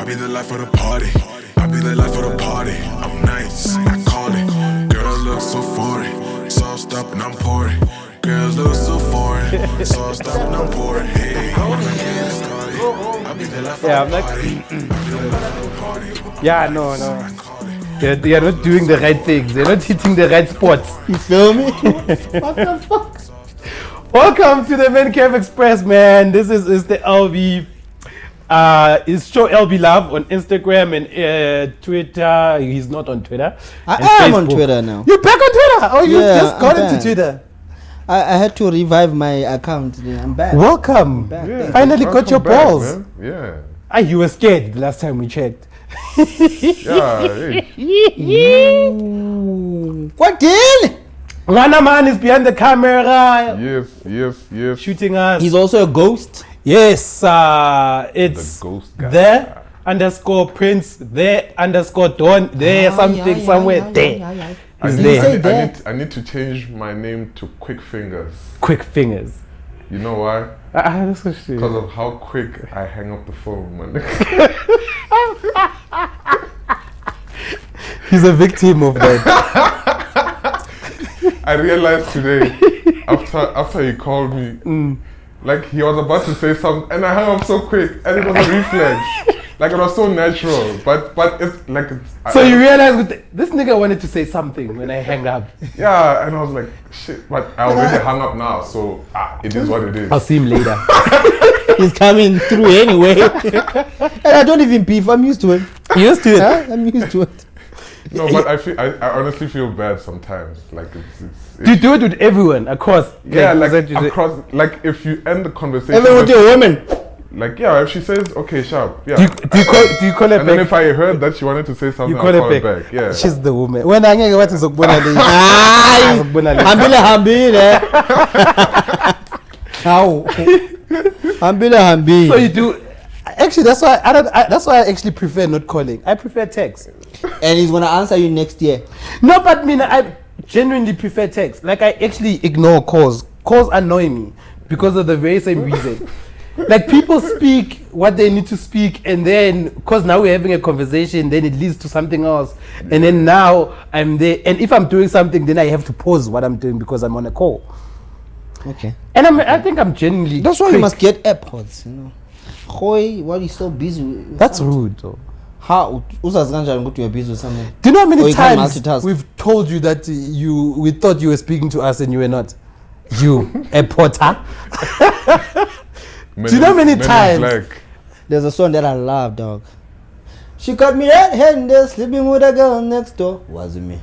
I be the life of the party. I be the life of the party. I'm nice, I call it. Girls look so foreign. Sauced up and I'm pouring. Girls look so foreign. Sauced up and I'm pouring. Hey, I wanna get it started. I be the life of the party. I be the life of the party. Yeah, no. They are not doing the right things. They're not hitting the right spots. You feel me? What the fuck? Welcome to the Mancave Express, man. This is the LB. It's show LB Love on Instagram and Twitter. He's not on Twitter. I am on Twitter now. You're back on Twitter? Oh, you just got I'm into back. Twitter. I had to revive my account. I'm back. Welcome. Back. Yeah. Finally got your back, balls. Man. Yeah. You were scared the last time we checked. Yeah. Hey. What deal? Rana man is behind the camera. Yes. Shooting us. He's also a ghost. Yes, it's The ghost guy. there _ Prince, there _ Don, there something somewhere there. He's Did you say there. that? I need to change my name to Quick Fingers. Quick fingers. You know why? That's so shit. Because of how quick I hang up the phone, man. He's a victim of that. I realized today, after he called me, like he was about to say something, and I hung up so quick, and it was a reflex. Like it was so natural, but it's like So you realize this nigga wanted to say something when I hang up. yeah, and I was like, shit, but I already hung up now, so it is what it is. I'll see him later. He's coming through anyway. And I don't even beef. I'm used to it. You used to it? Huh? I'm used to it. No, but I honestly feel bad sometimes. Like it's Do you do it with everyone across? yeah, like is that- across, like if you end the conversation, Even with your woman. like yeah, if she says okay, sharp, yeah. Do you call her and then back? if I heard that she wanted to say something, You call I'll her call her back. back. Yeah. She's the woman. When I get what is Hambile. How? Hambile. So you do. Actually, that's why that's why I actually prefer not calling. I prefer text. And he's gonna answer you next year. No, but I genuinely prefer text. Like I actually ignore calls. Calls annoy me because of the very same reason. Like people speak what they need to speak, and then because now we're having a conversation, then it leads to something else, and then now I'm there. And if I'm doing something, then I have to pause what I'm doing because I'm on a call. Okay. And I think I'm genuinely. That's why you quick. must get AirPods, you know. Hoy, why are you so busy? with That's something? rude, though. How? Uzazi kanjani ukuthi you're busy with something? Do you know how Or many you can't times multitask. we've told you that we thought you were speaking to us and you were not? You, a porter. Do you know how many times? Black. There's a song that I love, dog. She caught me red-handed, sleeping with a girl next door. Wasn't me.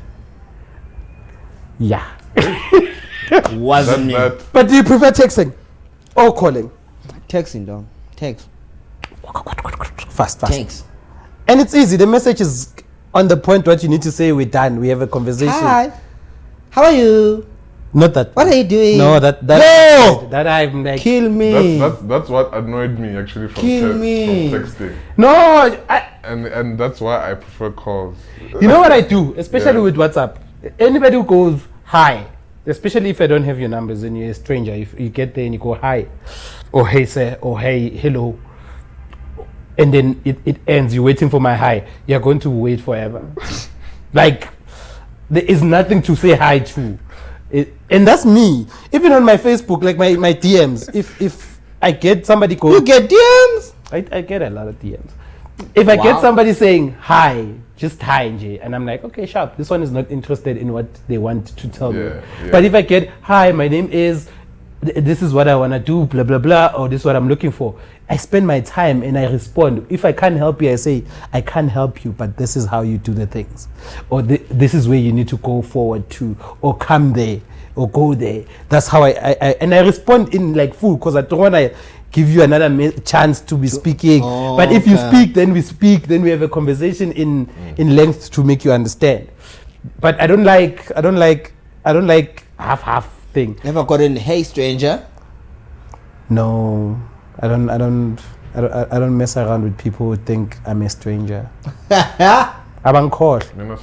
Yeah. Wasn't me. That But do you prefer texting or calling? Texting, dog. Text. Fast. Text. And it's easy. The message is on the point. What you need to say, we're done. We have a conversation. Hi. How are you? Not that. What are you doing? No, that No! that I'm like. Kill me. that's what annoyed me actually from Kill me. from texting, No, and that's why I prefer calls. you know what I do, especially Yeah. with WhatsApp. Anybody who goes hi, especially if I don't have your numbers and you're a stranger, if you get there and you go hi, or hey sir, or hey hello, and then it ends, you're waiting for my hi, you're going to wait forever. Like there is nothing to say hi to. And that's me. Even on my Facebook, like my DMs, if I get somebody You going, get DMs? I get a lot of DMs. If I get somebody saying hi, just hi, Nj, and I'm like, okay, sharp, this one is not interested in what they want to tell me. Yeah. But if I get, hi, my name is, this is what I want to do, blah, blah, blah, or this is what I'm looking for, I spend my time and I respond. If I can't help you, I say, I can't help you, but this is how you do the things. Or this is where you need to go forward to, or come there, or go there. That's how I respond in like full, because I don't want to give you another chance to be speaking. But if you speak, then we speak, then we have a conversation in length to make you understand. But I don't like half thing. Never got in, hey stranger. No, I don't mess around with people who think I'm a stranger. Abankhohlwa.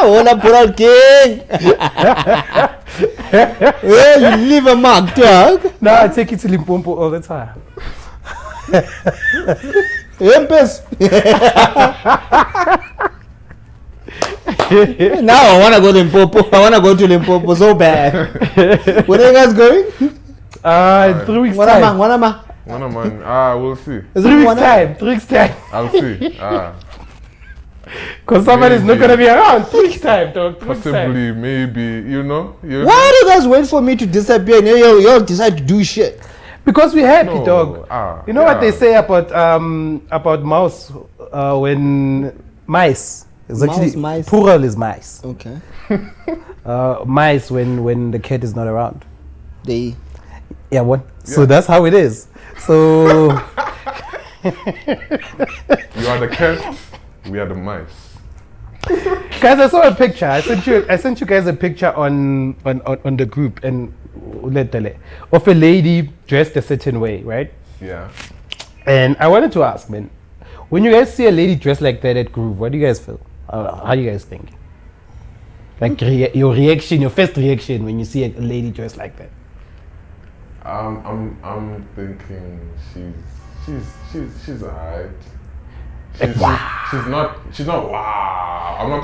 Hola, Pural King. Well, you leave a mark, dog. No, I take it to Limpopo all the time. Impes. Now I wanna go to Limpopo. I wanna go to Limpopo so bad. Where are you guys going? 3 weeks time. One man. We'll see. 3 weeks time. 3 weeks time. I'll see. Because somebody's not Maybe. gonna be around. 3 weeks time, dog. 3 weeks time. Possibly, maybe, you know. Why do you guys wait for me to disappear and you all decide to do shit? Because we're happy, No, dog. You know what they say about mouse when mice. It's actually Mice. plural is mice. Okay. Mice when the cat is not around. They. Yeah, what? So Yeah. that's how it is. So You are the cat, we are the mice. guys, I saw a picture. I sent you guys a picture on the group and of a lady dressed a certain way, right? Yeah. And I wanted to ask, man, when you guys see a lady dressed like that at Groove, what do you guys feel? How do you guys think? Like your reaction, your first reaction when you see a lady dressed like that. I'm thinking she's alright. She's not wow. I'm not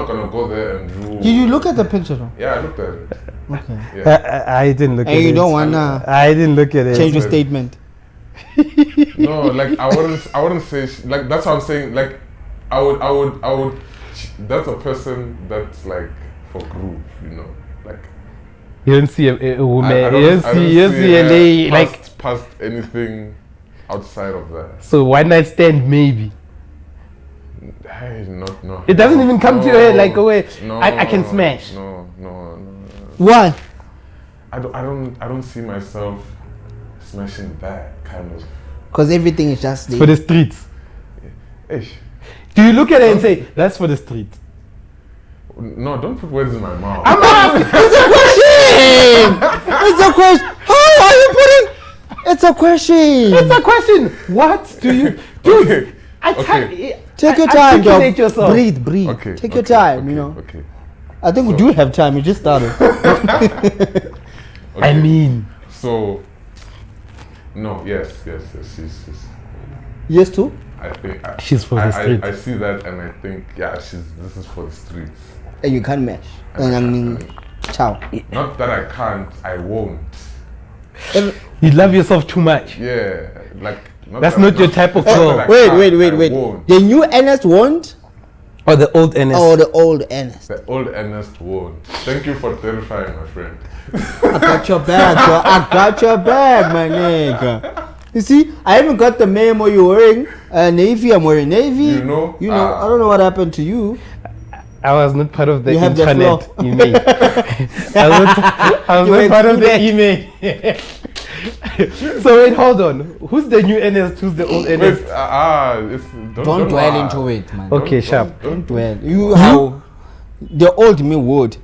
gonna go there and do. Did you look at the picture though? Yeah, I looked at it. Okay. Yeah. I didn't look at And it. you don't wanna I didn't look at it. change your statement. No, like I wouldn't say like that's what I'm saying. Like I would. That's a person that's like for group, you know, like. You don't see a woman. I You don't see a lady like. past anything outside of that. So one night stand maybe. Hey, no. It doesn't even come to your head like, oh wait, No, I can smash. No. Why? I don't see myself smashing that kind of. Because everything is just For there. the streets. Ish. Do you look at it and say that's for the streets? No, don't put words in my mouth. It's a question. How are you putting? It's a question. It's a question. What do you do? Okay. Take your time, dog. Articulate yourself. Breathe. Okay. Take your time. You know. Okay. I think we do have time. We just started. I mean, So. No. Yes. She's. Yes, too. I think She's for the streets. I see that and I think this is for the streets. And you can't match. And I mean, ciao. Not that I can't, I won't. you love yourself too much. Yeah, like That's not your type of girl. Wait. I won't. The new Ernest won't, Or the old NS. or the old Ernest? The old Ernest won't. Thank you for clarifying, my friend. I got your back, bro. I got your back, my nigga. You see, I haven't got the memo you're wearing. Navy, I'm wearing navy. You know? I don't know what happened to you. I was not part of the You have the internet floor. email. I was You not were part of the excluded. email. So wait, hold on. Who's the new NS? Who's the old NS? Wait, Don't dwell into it, man. Okay, sharp. Don't dwell. How? The old me would.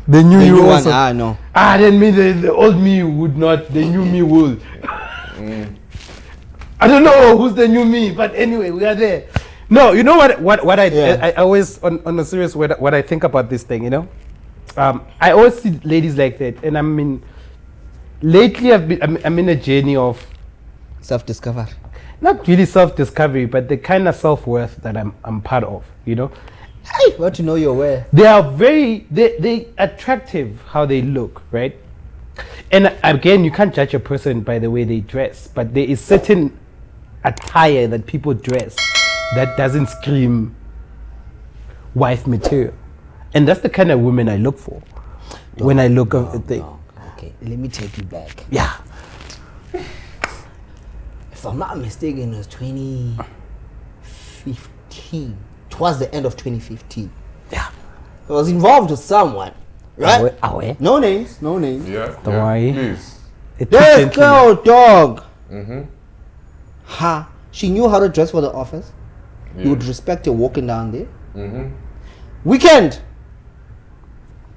The new The you new one, also. no. Then me the old me would not. The new me would. I don't know who's the new me, but anyway, we are there. No, you know what I always on a serious what I think about this thing, you know. I always see ladies like that, and I mean, lately I'm in a journey of Self-discovery. not really self-discovery, but the kind of self-worth that I'm part of, you know. Hey, what you know you're where? They are they attractive how they look, right? And again, you can't judge a person by the way they dress, but there is certain attire that people dress that doesn't scream wife material, and that's the kind of woman I look for when I look at the thing. Okay, let me take you back. Yeah, If I'm not mistaken, it was 2015. Towards the end of 2015. yeah. I was involved with someone, right? Away. No names. Yeah. Don't worry. Please. This girl, dog. Mm-hmm. She knew how to dress for the office. Yeah. You would respect her walking down there. Mm-hmm. Weekend.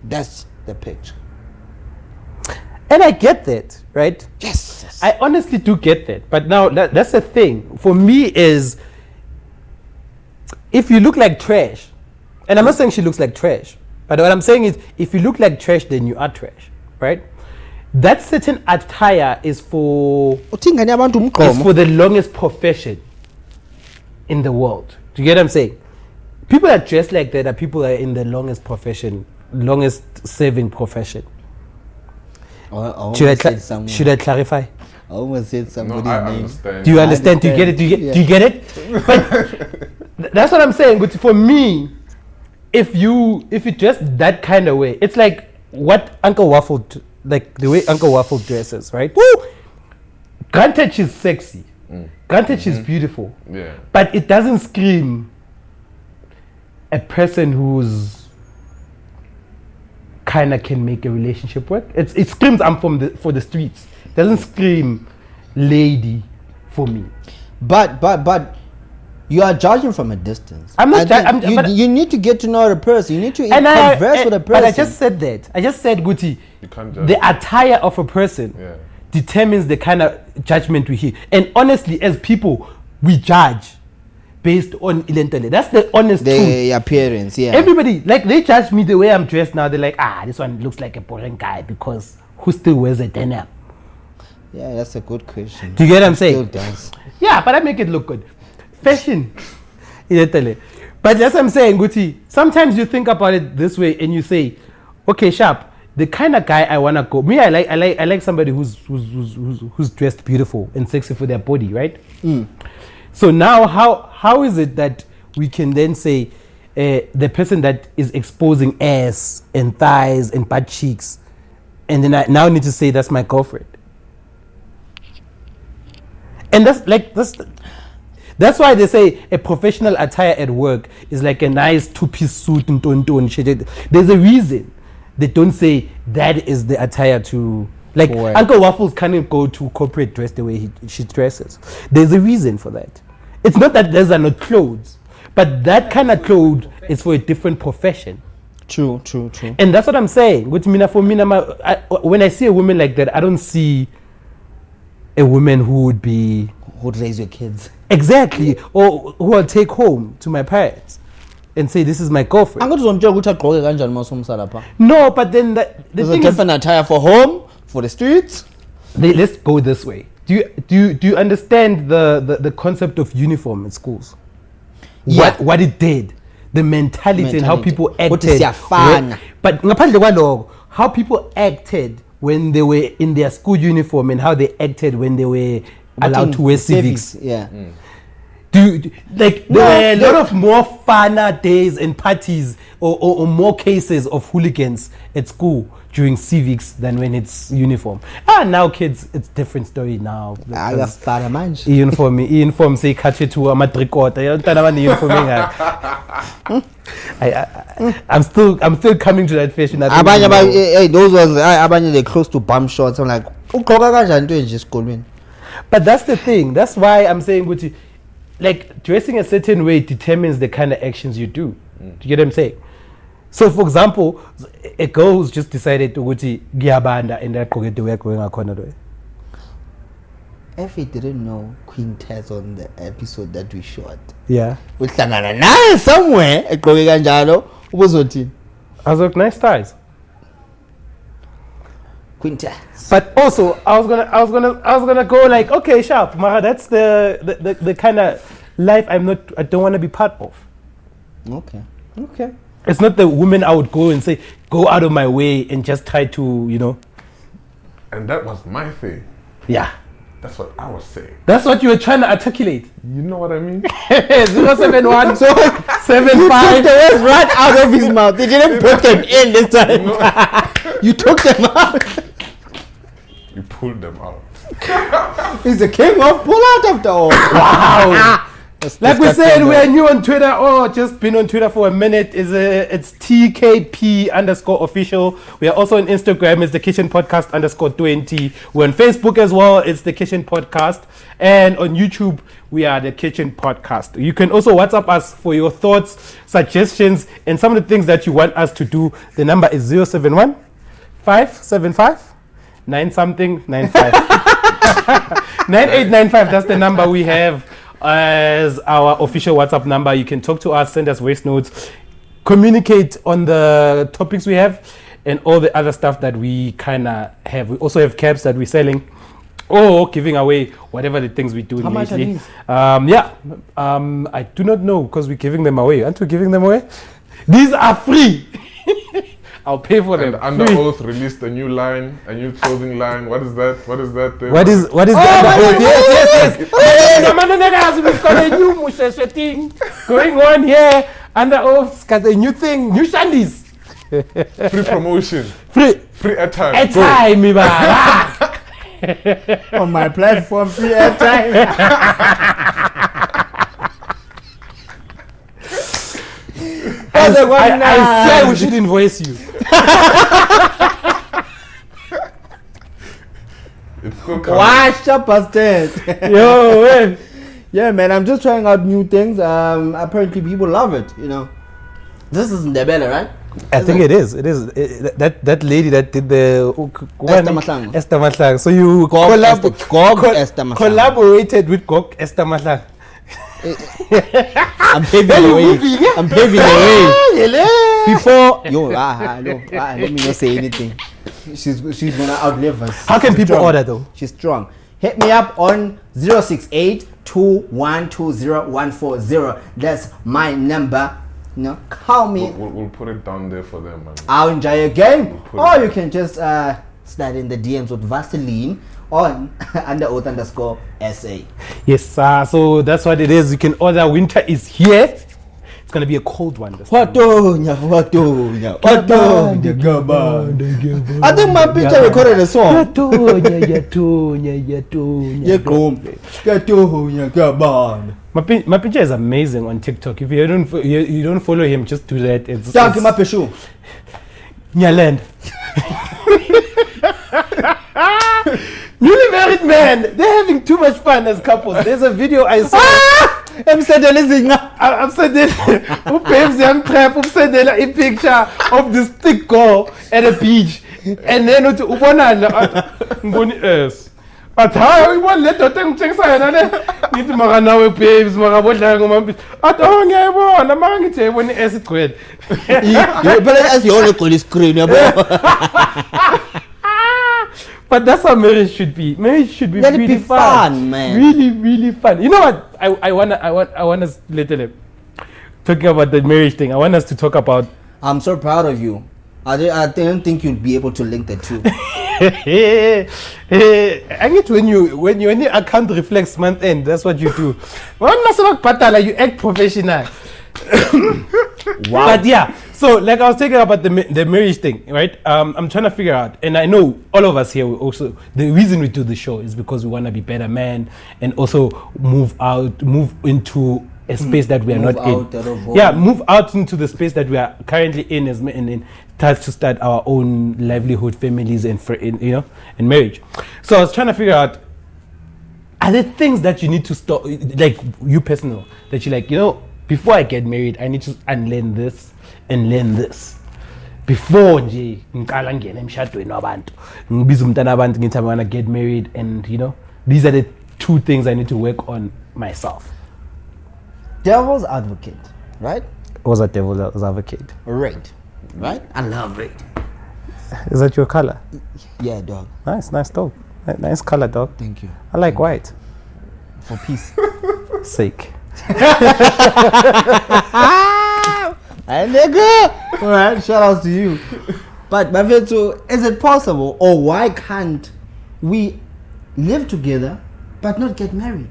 That's the picture. And I get that, right? Yes. I honestly do get that. But now that's the thing for me is if you look like trash, and I'm not saying she looks like trash, but what I'm saying is if you look like trash, then you are trash, right? that certain attire is for uthingani abantu is umgqomo. for the longest profession in the world. Do you get what I'm saying? People that dress like that are people that are in the longest profession, longest serving profession. Should I clarify? I almost said No, somebody's I name. understand. Do you understand? Do you get it? Do you get it? But that's what I'm saying. But for me, if you dress that kind of way, it's like what Uncle Waffle, like the way Uncle Waffle dresses, right? Woo! Granted, she's sexy. Granted, she's beautiful. Yeah. But it doesn't scream a person who's kind of can make a relationship work. It screams I'm for the streets. It doesn't scream lady for me. But you are judging from a distance. I'm not I think but- you need to get to know the person. You need to And converse with a person. But I just said that. I just said, Guti, You can't judge. the attire of a person Yeah. determines the kind of judgment we hear. And honestly, as people, we judge based on ilentele. That's the honest truth. the appearance, yeah. Everybody, like, they judge me the way I'm dressed now. They're like, this one looks like a boring guy because who still wears a denim? Yeah, that's a good question. Do you get what I'm Still saying? does. Yeah, but I make it look good. Fashion. Ilentele. But that's what I'm saying, Guti. Sometimes you think about it this way and you say, okay, Sharp, the kind of guy I wanna go. Me, I like somebody who's dressed beautiful and sexy for their body, right? So now, how is it that we can then say the person that is exposing ass and thighs and butt cheeks, and then I now need to say that's my girlfriend? And that's why they say a professional attire at work is like a nice two-piece suit and ton shit. There's a reason they don't say that is the attire to, like, For work. Uncle Waffles can't go to corporate dress the way she dresses. There's a reason for that. It's not that those are not clothes, but that kind of clothes is for a different profession. True. And that's what I'm saying. With Mina, for me, when I see a woman like that, I don't see a woman who would be Who'd raise your kids? exactly, or who I'll take home to my parents and say this is my girlfriend. Angithi uzomtshela ukuthi agqoke kanjani masumsa lapha. No, but then the There's a thing is, different attire for home, for the streets. let's go this way. Do you understand the concept of uniform in schools? Yeah. What it did, the mentality and how people Ukuthi acted. siyafana. But ngaphandle kwalokho, how people acted when they were in their school uniform and how they acted when they were allowed to wear civics. Yeah. There were a lot of more funner days and parties or more cases of hooligans at school during civics than when it's uniform. Now kids, it's different story now. Akafana manje. Uniform say catch it to amatrikota. I'm still coming to that fashion. Abanye those ones abanye they close to bum shots. I'm like, ugqoka kanjani into nje esikolweni? But that's the thing. That's why I'm saying, Guti, like, dressing a certain way determines the kind of actions you do. Do you get what I'm saying? So, for example, a girl who's just decided to go to Giabanda and they're going to work going on. If you didn't know Quintez on the episode that we shot, Yeah. uhlangana naye somewhere egqoke kanjalo ubuzothini? I was like, nice ties. Quintez. But also, I was gonna go like, okay, Sharp, Mara, that's the kind of life I don't want to be part of. Okay. It's not the woman I would go and say, go out of my way and just try to, And that was my thing. yeah. That's what I was saying. That's what you were trying to articulate. You know what I mean? 071 So you took 75. the words right out of his mouth. You didn't put them in this time. You took them out. You pulled them out. He's the king of pull out after all. Wow. That's Like we disgusting, said, though. we're new on Twitter. Just been on Twitter for a minute. It's TKP_official. We are also on Instagram. It's the Kitchen Podcast _20. We're on Facebook as well. It's the Kitchen Podcast. And on YouTube, we are the Kitchen Podcast. You can also WhatsApp us for your thoughts, suggestions, and some of the things that you want us to do. The number is 071 575 9-something-95. 9895. That's the number we have as our official WhatsApp number. You can talk to us, send us voice notes, communicate on the topics we have. and all the other stuff that we kind of have. We also have caps that we're selling or giving away, whatever the things we do. How much are lately. these? I do not know because we're giving them away. Aren't we giving them away? These are free. I'll pay for them. And Under Free. Oath released a new line, a new clothing line. What is that? What is that? What is the Under Oath? Yes. We've got a new Musheshe thing going on here. Under Oath's got a new thing, new shandies. Free promotion. Free Airtime. airtime, On my platform, free airtime. I swear we should invoice you. It's still coming. Wash up, bastard. Yo, man. Yeah, man, I'm just trying out new things. Apparently people love it, you know. This is Ndebele, right? I think it is. That lady that did the Esther Mahlang. So you collaborated with Gok Esther Mahlang. I'm paving the way. I'm paving the way. Before let me not say anything. She's gonna outlive us. How can She's people strong. order though? She's strong. Hit me up on 068-2120-140. That's my number. You know, call me. We'll put it down there for them, man. I'll enjoy a game. Put Or it- you can just slide in the DMs with Vaseline on _SA. Yes, so that's what it is. You can order. Winter is here. It's gonna be a cold one. This time. I think my picture recorded a song. My picture is amazing on TikTok. If you don't follow him, just do that. It's Nyaland. Newly married men, they're having too much fun as couples. There's a video I saw. I'm sending babes young trap. I'm sending a picture of this thick girl at a beach, and then but how you want let the thing check say na le ngithi maka nawe babes maka bodla ngomambisi athi oh ngiyayibona maka ngithi yayibona acid grade But as you only call the screen, but that's how marriage should be. Marriage should be Let it really be fun, man. really fun. You know what, I want us literally talking about the marriage thing. I want us to talk about I'm so proud of you. I don't think you'd be able to link the two. I get when your account reflects month end, that's what you do. You act professional. Wow. But yeah, so like I was talking about the marriage thing, right? I'm trying to figure out, and I know all of us here will also, the reason we do the show is because we want to be better men and also move into a space that we are not in. Yeah, move out into the space that we are currently in as men, and try to start our own livelihood, families, and and marriage. So I was trying to figure out, are there things that you need to stop, like you personal, that you like, before I get married, I need to unlearn this and learn this. Before nje ngiqala ngene emshadweni wabantu, ngibiza umntana wabantu ngithi I want to get married, and these are the two things I need to work on myself. Devil's advocate, right? What was that devil's advocate? Red, right? I love red. Is that your color? Yeah, dog. Nice dog. Nice color, dog. Thank you. I like white. For peace. Sake. Hey, nigga! Alright, shout out to you. But Mafetu, is it possible, or why can't we live together but not get married?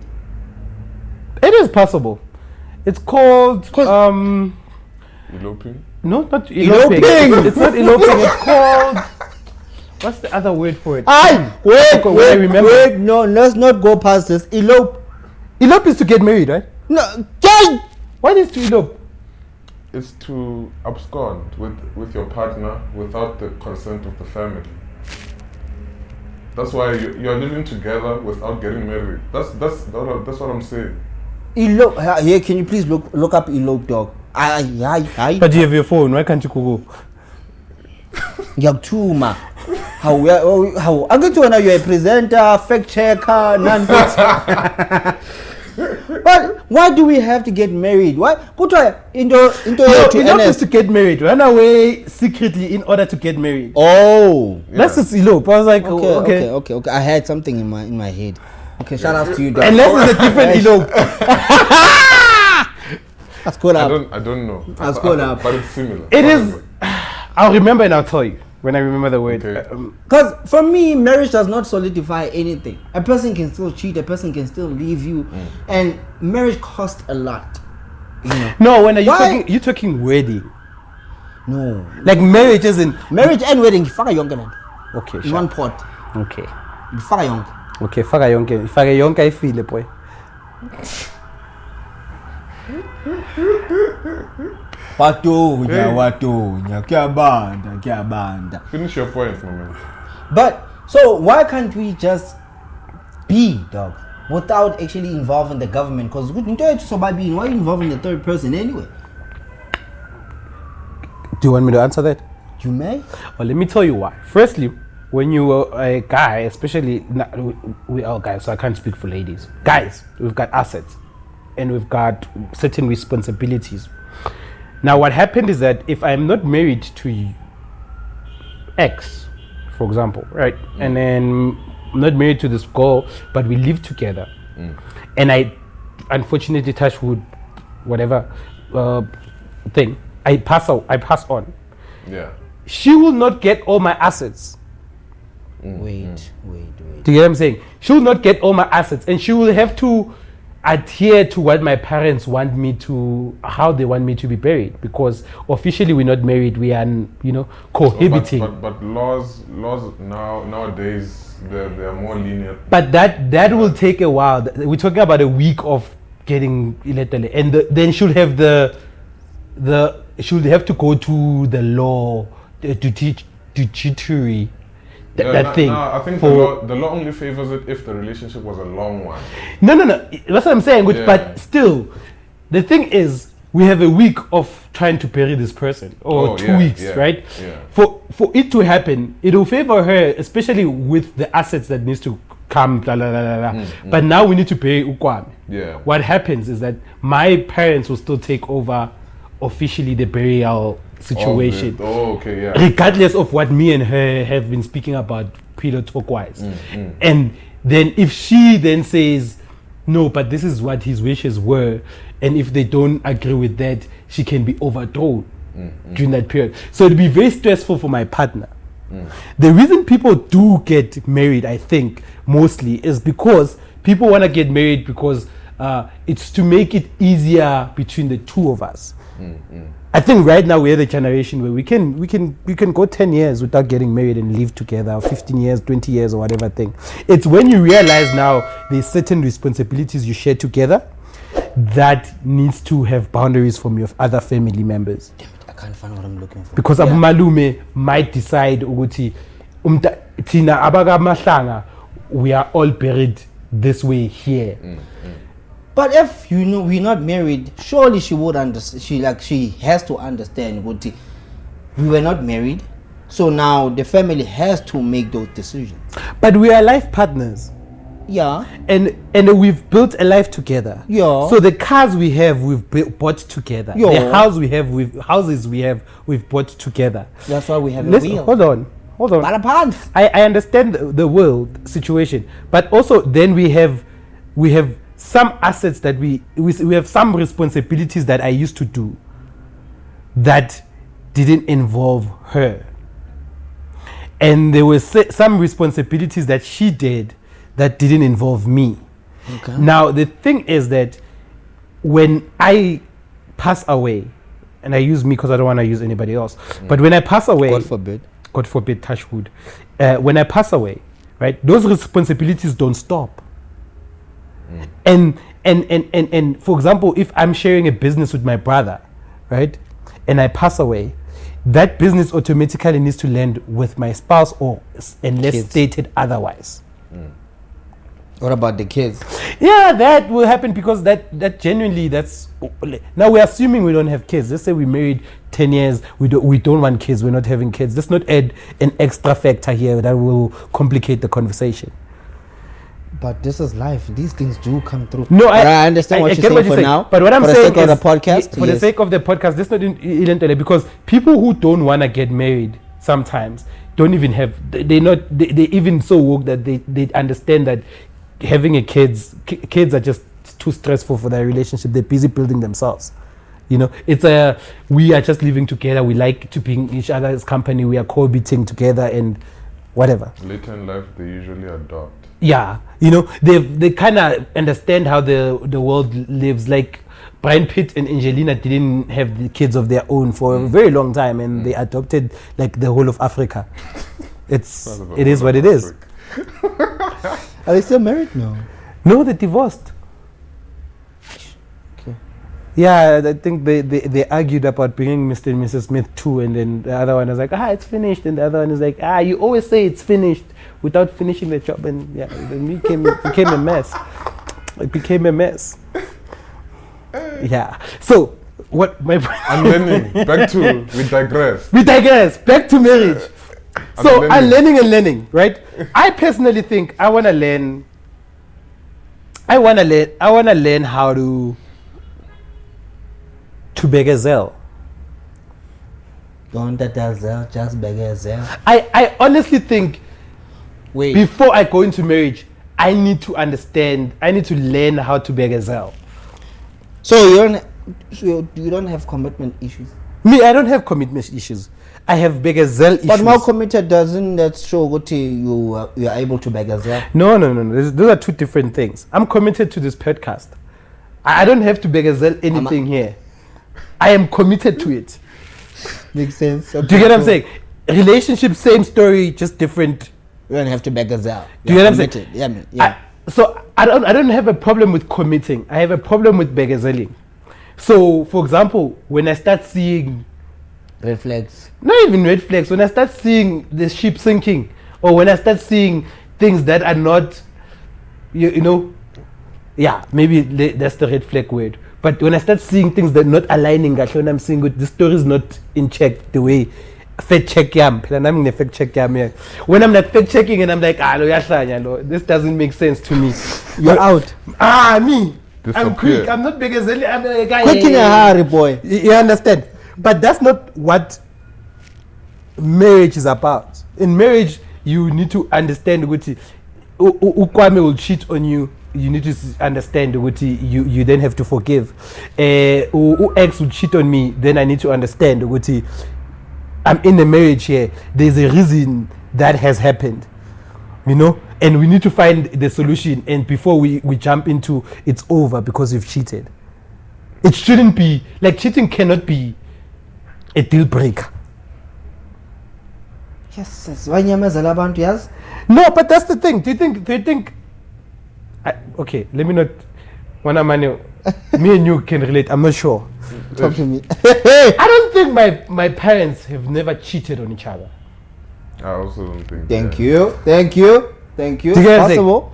It is possible. It's called Eloping? no, not eloping. It's not eloping. It's called, what's the other word for it? Wait, remember. no, let's not go past this. Elope. Elope is to get married, right? No, What is to elope? It's to abscond with your partner without the consent of the family. That's why you're living together without getting married. That's what I'm saying. Elope. Here, can you please look up elope, dog? But you have your phone. Why can't you Google? Yaktuma. How I'm going to know you're a presenter, fact checker, non-fact. But why do we have to get married? Why? You don't have to get married. Run away secretly in order to get married. Oh, That's just elope. I was like, okay. I had something in my head. Okay, shout out to you, Dad. Unless it's a different elope. That's good up. I don't know. That's good up. But it's similar. It is. I'll remember and I'll tell you when I remember the word. Okay. Because for me, marriage does not solidify anything. A person can still cheat. A person can still leave you, and marriage costs a lot. You know? No, when are you talking wedding? No, Like marriage isn't. marriage and wedding. Faka yonke na. Okay, In sure. one pot. Okay. Faka yonke. Okay, faka yonke I feel it, boy. Watonya, kyabanda. Finish your point, my man. But so why can't we just be, dog, without actually involving the government? Because why are you involving the third person anyway? Do you want me to answer that? You may. Well, let me tell you why. Firstly, when you are a guy, especially we are guys, so I can't speak for ladies. Guys, we've got assets and we've got certain responsibilities. Now, what happened is that if I'm not married to X, for example, right, and then I'm not married to this girl, but we live together, and I unfortunately touch wood, whatever thing, I pass on. Yeah. She will not get all my assets. Wait. Do you get what I'm saying? She will not get all my assets, and she will have to adhere to what my parents want me to, how they want me to be buried, because officially we're not married, we are, cohabiting. But laws nowadays they're more lenient. But that will take a while. We're talking about a week of getting elected, and then she'll have she'll have to go to the law to teach judiciary. That thing. I think the law only favors it if the relationship was a long one. No. That's what I'm saying. But still, the thing is, we have a week of trying to bury this person, or 2 weeks, right? Yeah. For it to happen, it will favor her, especially with the assets that needs to come. But now we need to pay Ukwame. Yeah. What happens is that my parents will still take over officially the burial situation. Regardless of what me and her have been speaking about pillow talk wise. And then if she then says no, but this is what his wishes were, and if they don't agree with that, she can be overthrown during that period. So it'd be very stressful for my partner. The reason people do get married, I think, mostly is because people want to get married because it's to make it easier between the two of us. I think right now we're the generation where we can go 10 years without getting married and live together, 15 years, 20 years, or whatever thing. It's when you realize now there's certain responsibilities you share together that needs to have boundaries from your other family members. Damn it, I can't find what I'm looking for. Because Abu Malume might decide ukuthi tina abaga mahlanga, we are all buried this way here. But if we're not married, surely she would understand. She has to understand what we were not married, so now the family has to make those decisions. But we are life partners. Yeah. And we've built a life together. Yeah. So the cars we have, we've bought together. Yeah. The house we have, houses we have, we've bought together. That's why we have a wheel. Hold on. I understand the world situation, but also then we have some assets that we have some responsibilities that I used to do that didn't involve her, and there were some responsibilities that she did that didn't involve me. Okay. Now the thing is that when I pass away, and I use me because I don't want to use anybody else, but when I pass away, God forbid, touch wood, when I pass away, right, those responsibilities don't stop. And for example, if I'm sharing a business with my brother, right, and I pass away, that business automatically needs to land with my spouse, or unless stated otherwise. What about the kids? Yeah, that will happen because that genuinely, that's now we're assuming we don't have kids. Let's say we married 10 years, we don't want kids, we're not having kids. Let's not add an extra factor here that will complicate the conversation. But this is life. These things do come through. No, but I understand what get you're saying for now. But what I'm for saying the sake is, of the podcast, for the sake of the podcast, this not in because people who don't want to get married sometimes don't even have. They even so woke that they understand that having a kids are just too stressful for their relationship. They're busy building themselves. You know, we are just living together. We like to be in each other's company. We are cohabiting together and whatever. Later in life, they usually adopt. Yeah, you know, they kind of understand how the world lives. Like Brian Pitt and Angelina didn't have the kids of their own for a very long time, and they adopted like the whole of Africa. It is what it is. Are they still married? No, they divorced. Okay. Yeah, I think they argued about bringing Mr. and Mrs. Smith too, and then the other one was like, it's finished, and the other one is like, you always say it's finished without finishing the job, and yeah, then it became a mess. It became a mess. Yeah. So what my I'm learning. Back to we digress. We digress. Back to marriage. So I'm learning and learning, right? I personally think I wanna learn how to begazelle. Don't that just begazelle. I honestly think before I go into marriage, I need to learn how to begazelle. So you don't have commitment issues? Me, I don't have commitment issues. I have begazelle issues. But more committed doesn't that show what you are able to begazelle? No. Those are two different things. I'm committed to this podcast. I don't have to begazelle anything here. I am committed to it. Makes sense. Okay, do you get what I'm saying? Relationship, same story, just different. You don't have to begazelle. Do you get what I'm saying? Yeah. So I don't have a problem with committing. I have a problem with begazelling. So, for example, when I start seeing red flags, not even red flags, when I start seeing the ship sinking, or when I start seeing things that are not, you know, yeah, maybe that's the red flag word. But when I start seeing things that are not aligning, when I'm seeing the story is not in check the way. Fact check and I'm in fact check when I'm like fact checking and I'm like this doesn't make sense to me. You're out. Me. I'm quick. I'm not big as I'm a guy. Quick in a hurry, boy. You understand? But that's not what marriage is about. In marriage, you need to understand Ukwame will cheat on you. You need to understand you then have to forgive. X will cheat on me, then I need to understand I'm in a marriage here. There's a reason that has happened, you know, and we need to find the solution. And before we jump into it's over because you've cheated, it shouldn't be like cheating cannot be a deal breaker. Yes. Yes. No, but that's the thing. Do you think? Okay, let me not. Me and you can relate. I'm not sure. Talk to me. I don't think my parents have never cheated on each other. I also don't think. Thank you. Do you get possible?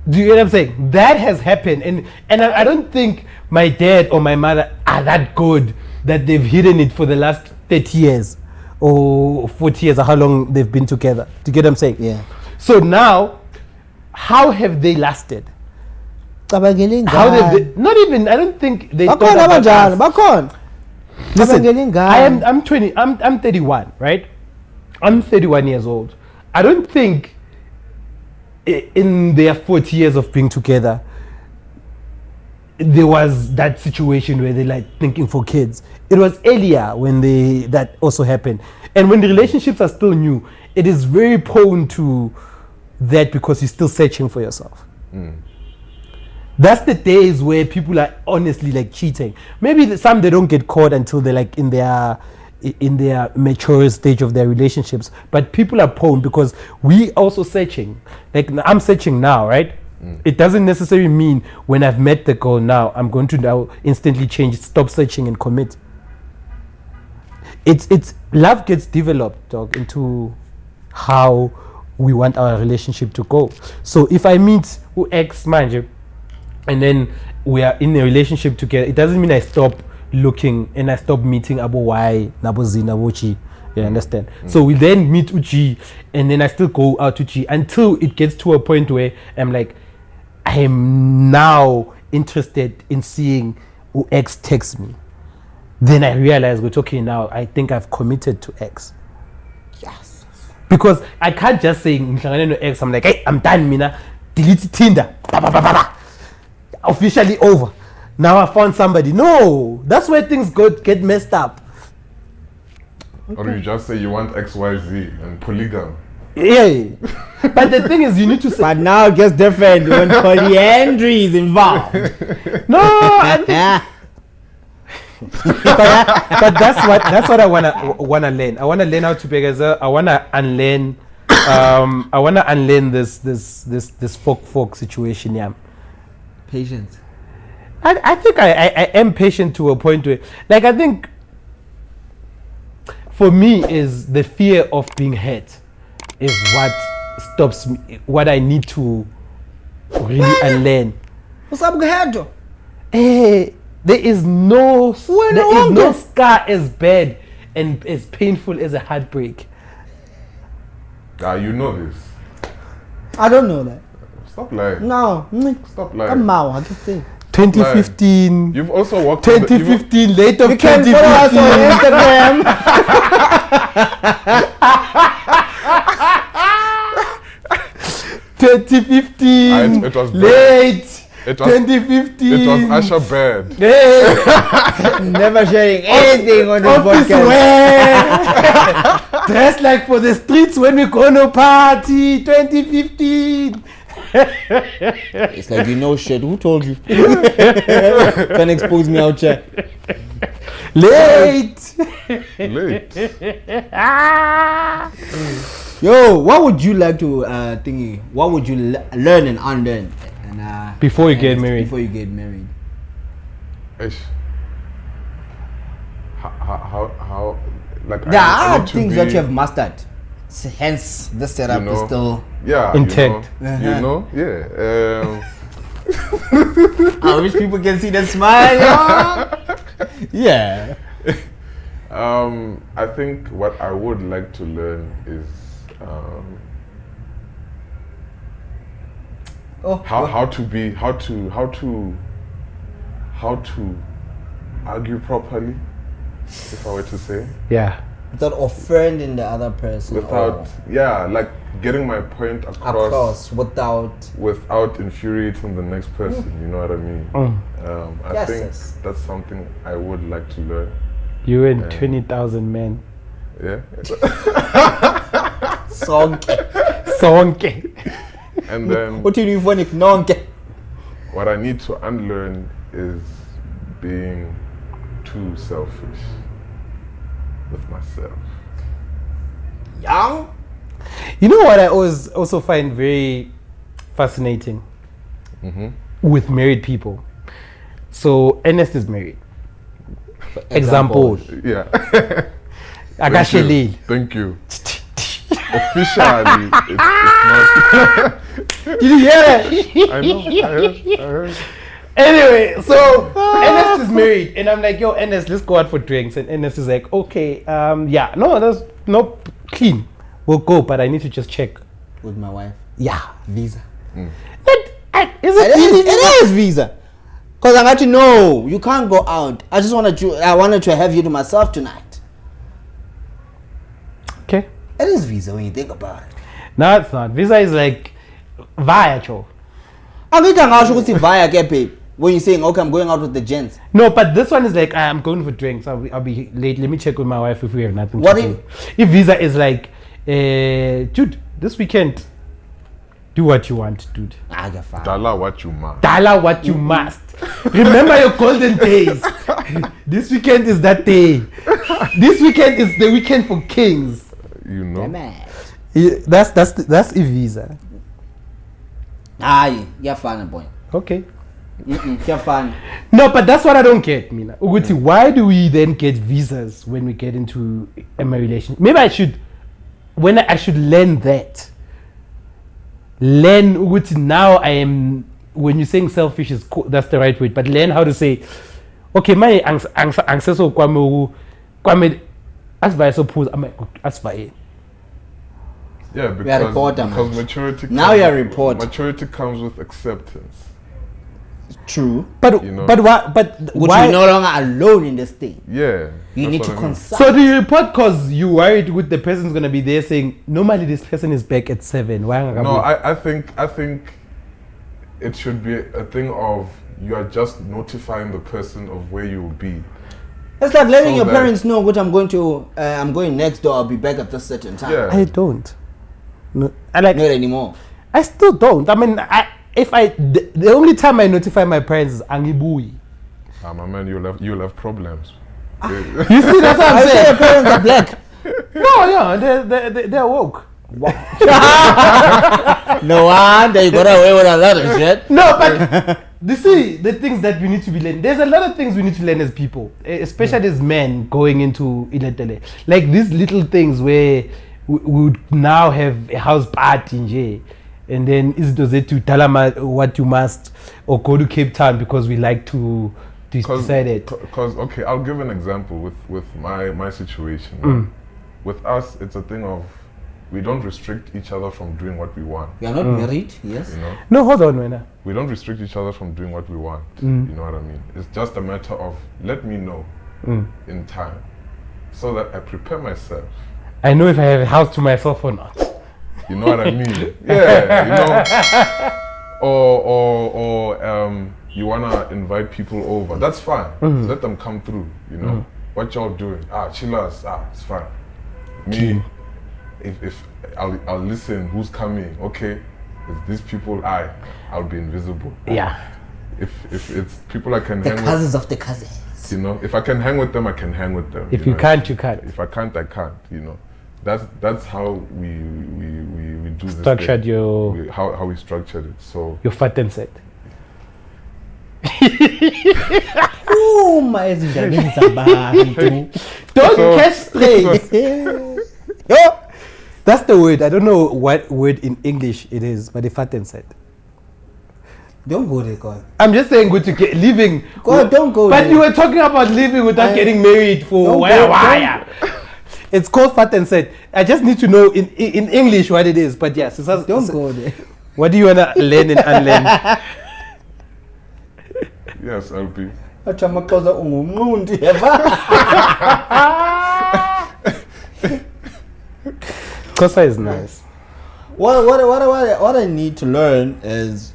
Do you get what I'm saying? That has happened, and I don't think my dad or my mother are that good that they've hidden it for the last 30 years or 40 years or how long they've been together. Do you get what I'm saying? Yeah. So now, how have they lasted? How they not even? I don't think they. Listen, I'm 31, right? I'm 31 years old. I don't think in their 40 years of being together there was that situation where they like thinking for kids. It was earlier when that also happened, and when the relationships are still new, it is very prone to that because you're still searching for yourself. That's the days where people are honestly like cheating. Maybe some they don't get caught until they're like in their mature stage of their relationships. But people are prone because we also searching. Like I'm searching now, right? It doesn't necessarily mean when I've met the girl now I'm going to now instantly change, stop searching and commit. It's love gets developed, dog, into how we want our relationship to go. So if I meet ex manje and then we are in a relationship together, it doesn't mean I stop looking and I stop meeting Abo Y, Nabo Z, Nabo Chi. You understand? So we then meet Uchi and then I still go out to Chi until it gets to a point where I'm like, I am now interested in seeing who X texts me. Then I realize, okay, now I think I've committed to X. Yes. Because I can't just say X, I'm like, hey, I'm done, Mina. Delete Tinder. Ba, ba, ba, ba, ba. Officially over. Now I found somebody. No, that's where things get messed up. Or you just say you want XYZ and polygamy. Yeah. But the thing is, you need to say. But now it gets different when polyandry is involved. No, but that's what I wanna learn. I wanna learn how to be I wanna unlearn. I wanna unlearn this folk situation. Yeah. Patience. I think I am patient to a point where, like, I think for me is the fear of being hurt is what stops me, what I need to really unlearn. What's up, Gado? There is no scar as bad and as painful as a heartbreak. You know this. I don't know that. Stop lying. No. Stop lying. I'm out. I just think. 2015. You've also walked 2015, late of You can follow us 2015. on Instagram. 2015. It was late. It was 2015. It was Asher Bad. Hey. Never sharing anything on this Office podcast. wear. Dressed like for the streets when we gonna party. 2015. It's like, you know shit. Who told you? Can't expose me out here. Late. Yo, what would you like to what would you learn and unlearn? And, Before you get married. Before you get married. Ish. How like There I are need to things be, that you have mastered. Hence, this setup is still. intact. You know, yeah. I wish people can see that smile. Yeah. I think what I would like to learn is how to argue properly, if I were to say. Yeah. Without offending the other person. Like getting my point across without infuriating the next person. You know what I mean? I think that's something I would like to learn. You and 20,000 men. Yeah. Sonke. And then What do you want to know? what I need to unlearn is being too selfish with myself. Young? You know what I always also find very fascinating with married people? So Ernest is married. Example. Yeah. Agashelil. Thank you. Officially, it's not. Did you hear that? I heard. Anyway, so Ernest is married, and I'm like, yo, Ernest, let's go out for drinks. And Ernest is like, okay, there's no clean. We'll go, but I need to just check. With my wife. Yeah. Visa. It is visa. Because I got to know you can't go out. I wanted to have you to myself tonight. Okay. It is visa when you think about it. No, it's not. Visa is like via, Joe. I'm going to via, babe. When you're saying, okay, I'm going out with the gents. No, but this one is like, I'm going for drinks. I'll be late. Let me check with my wife if we have nothing What to do. If Visa is like, dude, this weekend, do what you want, dude. Dala what you must. Dala what you must. Remember your golden days. This weekend is that day. This weekend is the weekend for kings. You know. Yeah, that's a Visa. Aye, you're fine, boy. Okay. You're fine. No, but that's what I don't get, Mina. Uguti, why do we then get visas when we get into a relationship? Maybe I should learn that. Learn Uguti, now I am, when you're saying selfish is cool, that's the right word, but learn how to say, okay, my ancestors kwame as by suppose I'm as by Yeah, We are reporter, because man. maturity. Now comes- you are a reporter. Maturity comes with acceptance. True. But You know. but why? But Which why? you're no longer alone in this thing. Yeah. You that's need what to I mean. consult. So do you report because you worried with the person's gonna be there saying normally this person is back at 7? Why? No, I think it should be a thing of you are just notifying the person of where you will be. It's like letting So your that- parents know what I'm going next door. I'll be back at this certain time. Yeah. I don't. No, I like. Not anymore. I still don't. I mean, the only time I notify my parents is angibui. My man, you'll have problems. You see, that's what I I'm say your saying. parents are black. No, yeah, they're woke. No wonder you got away with a lot of shit. No, but you see, the things that we need to be learning. There's a lot of things we need to learn as people, especially as men going into Iletele. Like these little things where we would now have a house party, nje, and then izinto zethu tell what you must, or go to Cape Town because we like to decide it. Because okay, I'll give an example with my situation. Right? With us, it's a thing of we don't restrict each other from doing what we want. You are not married, yes? You know, No, hold on, man. we don't restrict each other from doing what we want. You know what I mean? It's just a matter of let me know in time, so that I prepare myself. I know if I have a house to myself or not. You know what I mean? Yeah, you know. Or you wanna invite people over. That's fine. Let them come through. You know what y'all doing? Chillers. It's fine. Me, if I'll listen. Who's coming? Okay, if these people, I'll be invisible. Yeah. If it's people I can The hang with, cousins of the cousins. you know, if I can hang with them, I can hang with them. If you know? can't, you can't. If I can't, I can't. You know, that's how we do this. Structured thing. your How we structured it. So your fat and set. Oh my God. Don't So- catch straight. Yo, that's the word. I don't know what word in English it is, but the fat and set. Don't go there, God. I'm just saying, good to get living. God, don't go But there. you were talking about living without getting married for Don't wire go- wire. It's called fat and set. I just need to know in English what it is. But yes, Don't go there. What do you wanna learn and unlearn? yes, LP. Achamaxhosa ungumnqunti, yeva? Kosa is nice. What I need to learn is,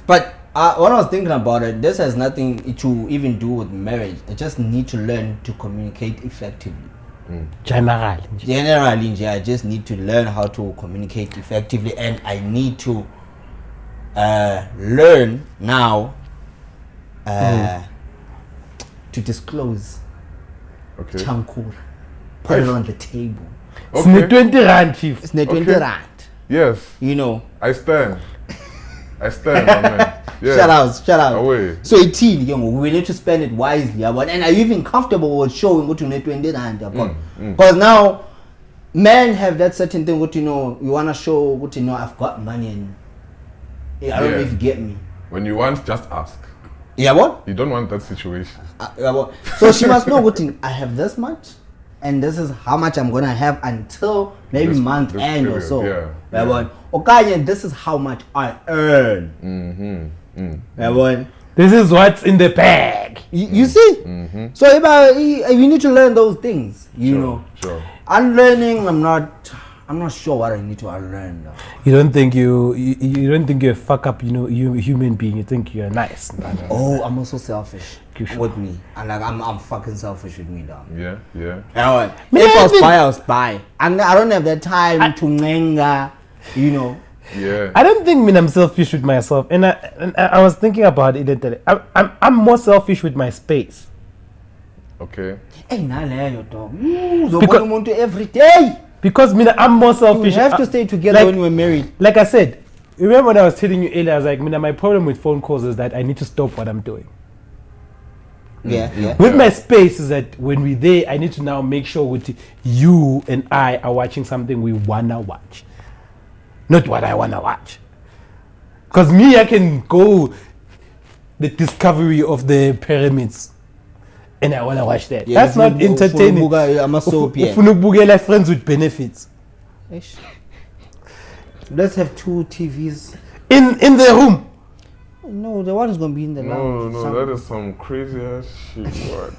but when I was thinking about it, this has nothing to even do with marriage. I just need to learn to communicate effectively. Generally. Generally, I just need to learn how to communicate effectively, and I need to learn now to disclose Okay. chankura, put it on the table. It's the Okay. 20 rand, chief. It's not 20 Okay. rand, Yes, you know. I stand, my man. Yeah. Shout out. Away. So 18, we need to spend it wisely. And are you even comfortable with showing what you need 20 rand? Because now men have that certain thing, what you know, you want to show what you know, I've got money, and I don't know Yeah. if you get me. When you want, just ask. Yeah, what? You don't want that situation. So she must know what I have this much, and this is how much I'm gonna have until maybe This- month this end or period, so. yeah. Okay, and this is how much I earn. This is what's in the bag. You see? So if you need to learn those things, you know. Sure. Unlearning, I'm not sure what I need to unlearn though. You don't think you don't think you're a fuck up, you human being. You think you're nice. Oh, I'm also selfish You sure? with me, and like I'm fucking selfish with me, dog. Yeah. If I I was think- buy, I was buy, and I don't have that time to nenga, you know. Yeah. I don't think I'm selfish with myself, and I was thinking about it. I'm more selfish with my space. Okay. Hey, naleyo dog. Uzobona Because- umuntu every day. Because I'm more You selfish. have to stay together like- when you were married. Like I said, remember when I was telling you earlier, I was like, my problem with phone calls is that I need to stop what I'm doing. Yeah. With my space is that when we're there, I need to now make sure with you and I are watching something we wanna watch, not what I wanna watch. Because me, I can go the discovery of the pyramids, and I wanna watch that. Yeah, That's not ufuna entertaining. ukubuka ama-soap, yeah. Ufuna ukubukela Friends with Benefits. Ish. Let's have 2 TVs. in the room. No, the one is gonna be in the lounge. No, that is some crazy ass shit. What?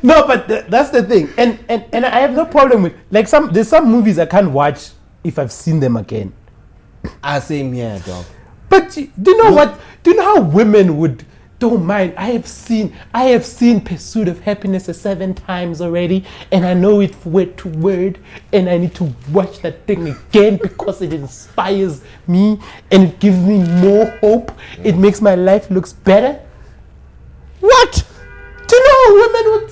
No, but that's the thing, and I have no problem with like there's some movies I can't watch if I've seen them again. Same here, dog. But do you know what? Do you know how women don't mind? I have seen Pursuit of Happiness 7 times already, and I know it word to word, and I need to watch that thing again because it inspires me and it gives me more hope. It makes my life looks better. What? Do you know how women would?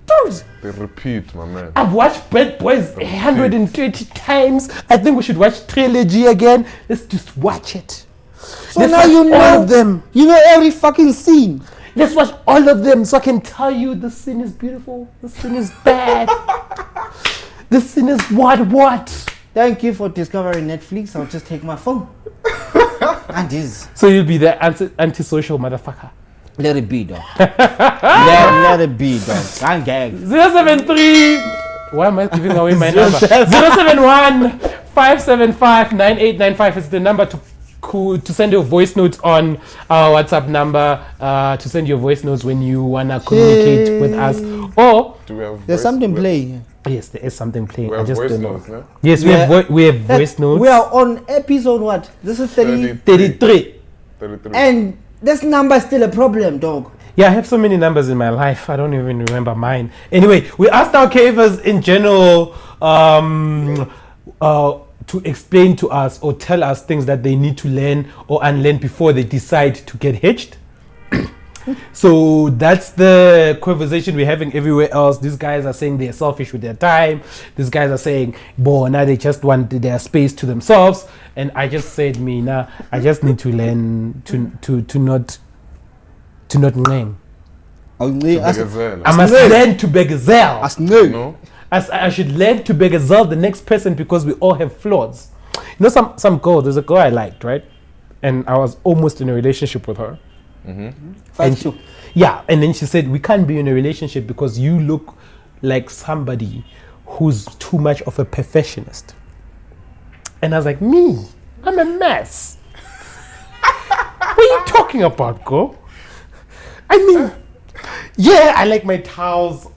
Dude, They repeat, my man. I've watched Bad Boys 130 times. I think we should watch Trilogy again. Let's just watch it. So Let's now watch you all know of them. You know every fucking scene. Let's watch all of them so I can tell you the scene is beautiful, the scene is bad, the scene is what. Thank you for discovering Netflix. I'll just take my phone. And this. So you'll be the antisocial motherfucker. Let it be, dog. let it be, dog. I'm gag. 073. Why am I giving away my number? 071 575 9895 is the number to send your voice notes on our WhatsApp number. To send your voice notes when you wanna communicate with us. Or Do we have There's something playing. yes, there is something playing. We I have just voice don't know. notes, no? Yes, we have voice notes. We are on episode what? This is 30. 33. 33. And this number is still a problem, dog. Yeah, I have so many numbers in my life. I don't even remember mine. Anyway, we asked our cavers in general to explain to us or tell us things that they need to learn or unlearn before they decide to get hitched. So that's the conversation we're having everywhere else. These guys are saying they're selfish with their time. These guys are saying, now they just want their space to themselves. And I just said, I just need to learn to not name. I I must learn to begazelle. No? I should learn to begazelle the next person because we all have flaws. You know, some girl, there's a girl I liked, right? And I was almost in a relationship with her. And then she said, we can't be in a relationship because you look like somebody who's too much of a perfectionist. And I was like, me? I'm a mess. What are you talking about, girl? I mean, yeah, I like my towels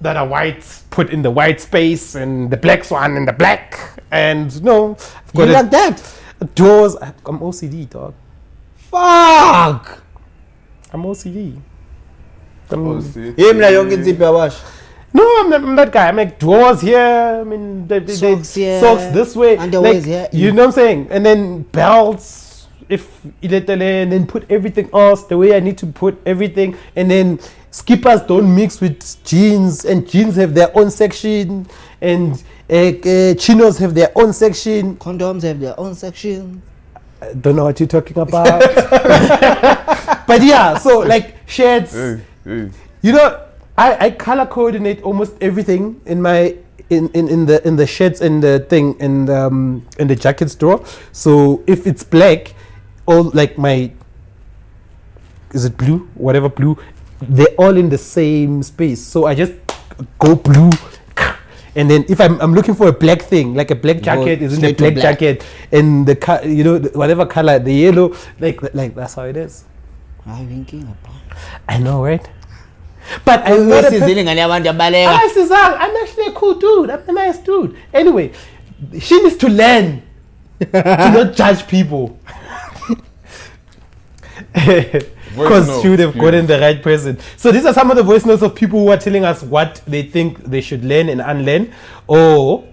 that are white, put in the white space, and the black one in the black. And I've got You like that? doors. I'm OCD, dog. Fuck! I'm OCD. No, I'm that guy. I make drawers here. I mean, Socks here, socks this way. underwears here. You know what I'm saying? And then belts, and then put everything else the way I need to put everything. And then skippers don't mix with jeans, and jeans have their own section, and chinos have their own section. Condoms have their own section. I don't know what you're talking about. But yeah, so like shirts. Hey. You know, I color coordinate almost everything in my in the shirts and the thing in the jackets drawer. So if it's black, all like is it blue? Whatever blue, they're all in the same space. So I just go blue. And then if I'm looking for a black thing, like a black jacket is in the black jacket, and the whatever color, the yellow, like that's how it is. I know, right? But I'm not I'm actually a cool dude. I'm a nice dude. Anyway, she needs to learn to not judge people. Because she would have gotten the right person. So these are some of the voice notes of people who are telling us what they think they should learn and unlearn. Or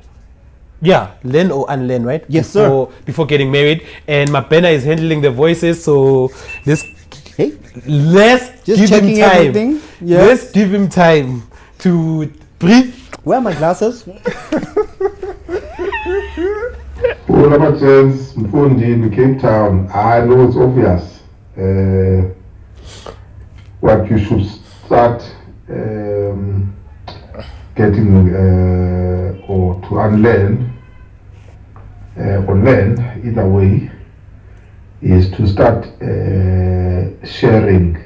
learn or unlearn, right? Yes, sir. Before getting married. And Mapena is handling the voices, so let's give him time. Yeah. Let's give him time to breathe. Where are my glasses? All of my friends, Mfundi in Cape Town, I know it's obvious. What you should start getting or to unlearn or learn either way is to start sharing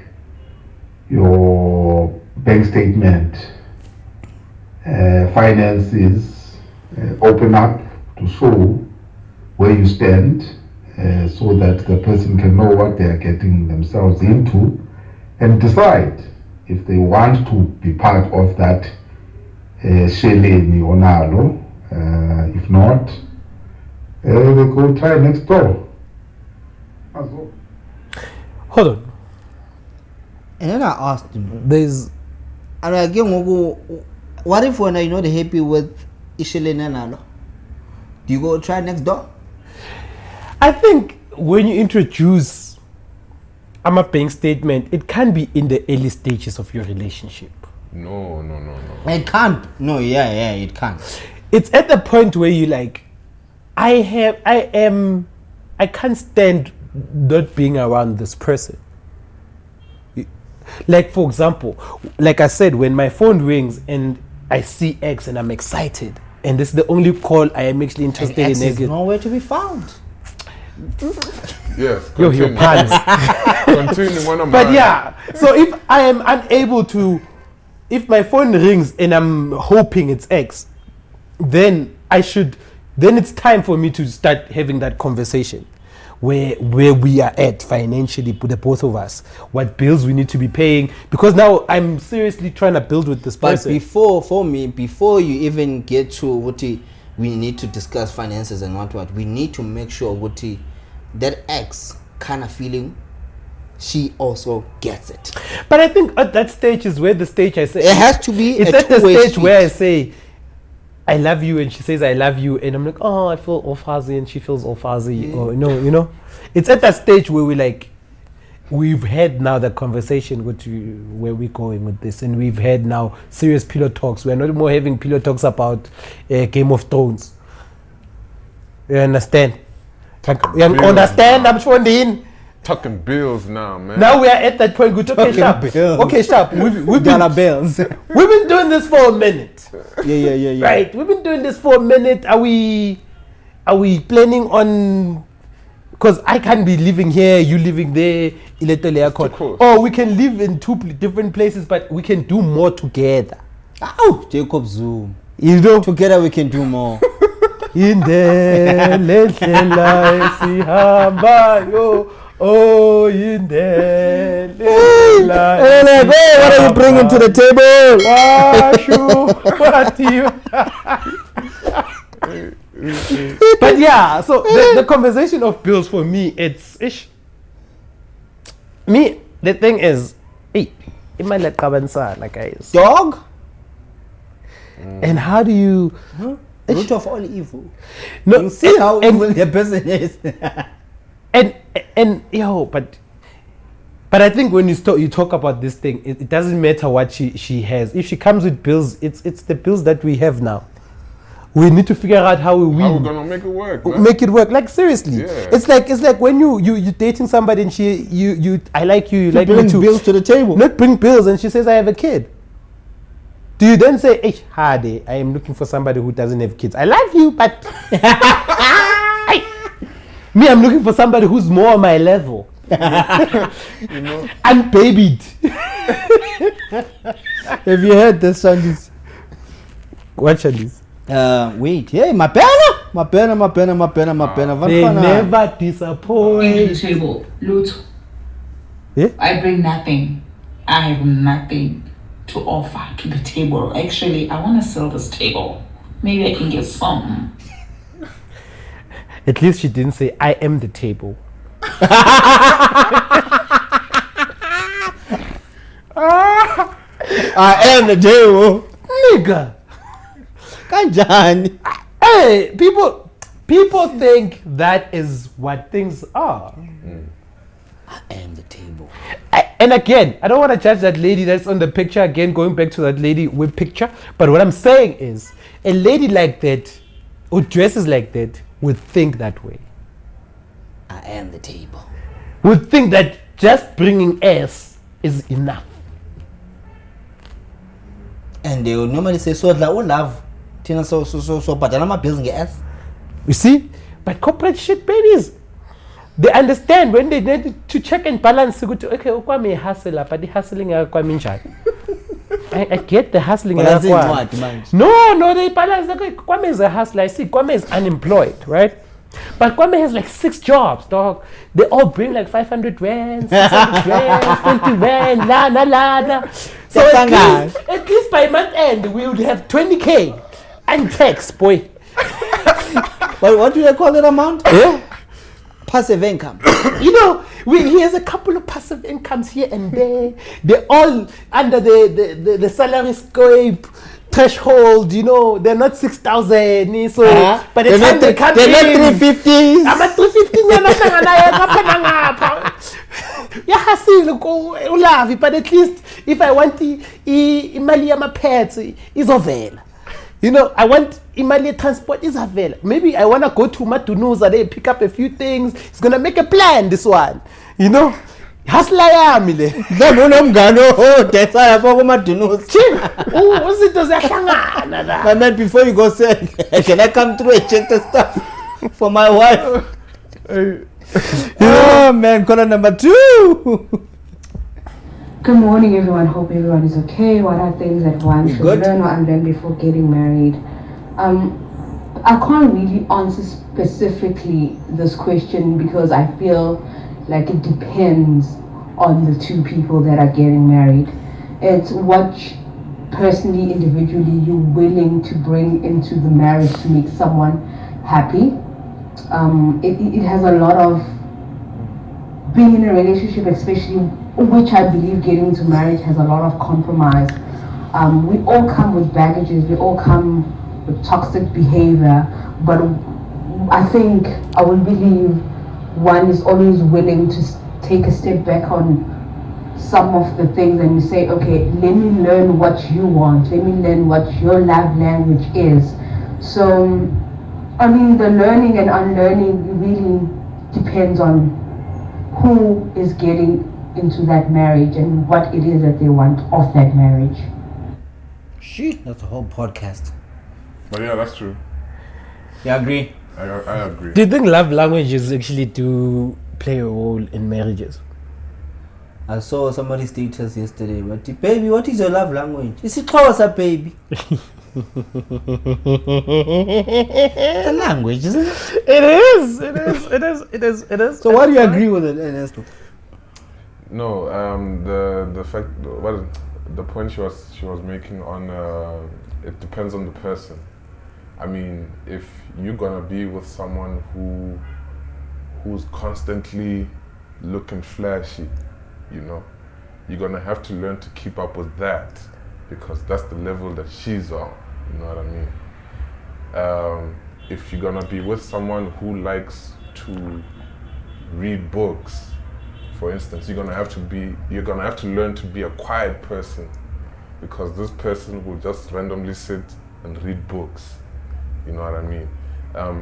your bank statement, finances, open up to show where you stand, so that the person can know what they are getting themselves into and decide if they want to be part of that sheleni or nalo. If not, they go try next door. That's all. Hold on. And then I asked him, There's and again, what if when you're not happy with Ishelena Nalo? Do you go try next door? I think when you introduce a paying statement, it can be in the early stages of your relationship. No. It can't. No, yeah, it can't. It's at the point where you like, I can't stand not being around this person. Like, for example, like I said, when my phone rings and I see X and I'm excited, and this is the only call I am actually interested And X in. is nowhere to be found. Yes. Yo, your Continue. pants. Continue. One of But mine. yeah, so if I am unable to, if my phone rings and I'm hoping it's X, then it's time for me to start having that conversation where we are at financially, the both of us, what bills we need to be paying, because now I'm seriously trying to build with this But person. before you even get to what we need to discuss finances and what we need to make sure what that X kind of feeling, she also gets it. But I think at that stage is where the stage I say It has to be it's a at the two-way stage street. where I say I love you and she says I love you and I'm like, oh, I feel all fuzzy and she feels all fuzzy, or you know it's at that stage where we've had now the conversation where we're going with this, and we've had now serious pillow talks. We're not more having pillow talks about Game of Thrones. You understand? You understand? I'm showing. Talking bills now, man. Now we are at that point. Good. Okay, sharp. bills. Okay, sharp. We've Dollar been bills. we've been doing this for a minute, yeah. right? We've been doing this for a minute. Are we planning on? Because I can't be living here, you living there, Of course. or we can live in two different places, but we can do more together. Ow, Jacob Zoom. You know. Together we can do more. Indele ndlela esihambayo, oh indele ndlela What are you bringing to the table? Washu, what do you? But yeah, so the conversation of bills for me, it's ish. Me, the thing is, hey, imali kabansana, guys. Dog? And how do you? Root of all evil. No, You see how evil the person is. and yo, but I think when you talk about this thing, it doesn't matter what she has. If she comes with bills, it's the bills that we have now. We need to figure out how we How we gonna make it work, man? make it work. Like seriously, Yeah. it's like when you dating somebody and you I like you like me Bring too. bills to the table. Not bring bills, and she says I have a kid. Do you then say, hey, Hade, I am looking for somebody who doesn't have kids. I love you, but me, I'm looking for somebody who's more on my level. Unbabied. Have you heard this song? What Charlize? Wait, hey, my pena. They never disappoint. Bring to the table, Lut. Yeah? I bring nothing. I have nothing to offer to the table. Actually, I want to sell this table. Maybe I can get some. At least she didn't say, I am the table. I am the table. Nigga. Kanjani. Hey, people think that is what things are. I am the table. And again, I don't want to judge that lady that's on the picture. Again, going back to that lady with picture. But what I'm saying is, a lady like that, who dresses like that, would think that way. I am the table. Would think that just bringing ass is enough. And they will normally say, so love. Tina so but I'm not building ass. You see? But corporate shit babies, they understand when they need to check and balance. Okay, ukwami hustler, but the hustling kwami njani. I get the hustling. But that's what, man. No, they balance. Kwame is a hustler. I see, Kwame is unemployed, right? But Kwame has like 6 jobs, dog. They all bring like 500 rand, 600 rand, 20 rand, la. So at least by month end, we would have 20K and tax, boy. But what do they call that amount? Yeah. Passive income. You know, he has a couple of passive incomes here and there. They're all under the salary scape threshold, you know. They're not 6,000. So by the time they come in, they're not 350s. I'm at 350. Yeah, but at least if I want imali yama pets, izovela. You know, I want imali transport is available. Maybe I want to go to Matunuza, they pick up a few things. It's going to make a plan, this one. You know? Hustler yami le. That's why I forgot Matunuza. My man, before you go say, can I come through and check the stuff for my wife? Oh man, caller number 2. Good morning, everyone. Hope everyone is okay. What are things that one should learn or unlearn before getting married? I can't really answer specifically this question because I feel like it depends on the 2 people that are getting married. It's what personally, individually, you're willing to bring into the marriage to make someone happy. It has a lot of being in a relationship, especially, which I believe getting into marriage has a lot of compromise. We all come with baggages, we all come with toxic behavior, but I think I would believe one is always willing to take a step back on some of the things and you say, okay, let me learn what you want, let me learn what your love language is. So, I mean, the learning and unlearning really depends on who is getting into that marriage and what it is that they want of that marriage. Shit, that's a whole podcast. But yeah, that's true. You agree? I agree. Do you think love languages actually do play a role in marriages? I saw somebody's status yesterday, but baby, what is your love language? Is it Xhosa, baby? It's a language, isn't it? It is. So why do you agree with it, Ernesto? No, the fact, well, the point she was making on it depends on the person. I mean, if you're gonna be with someone who's constantly looking flashy, you know, you're gonna have to learn to keep up with that because that's the level that she's on. You know what I mean? If you're gonna be with someone who likes to read books, for instance, you're gonna have to learn to be a quiet person because this person will just randomly sit and read books. You know what I mean?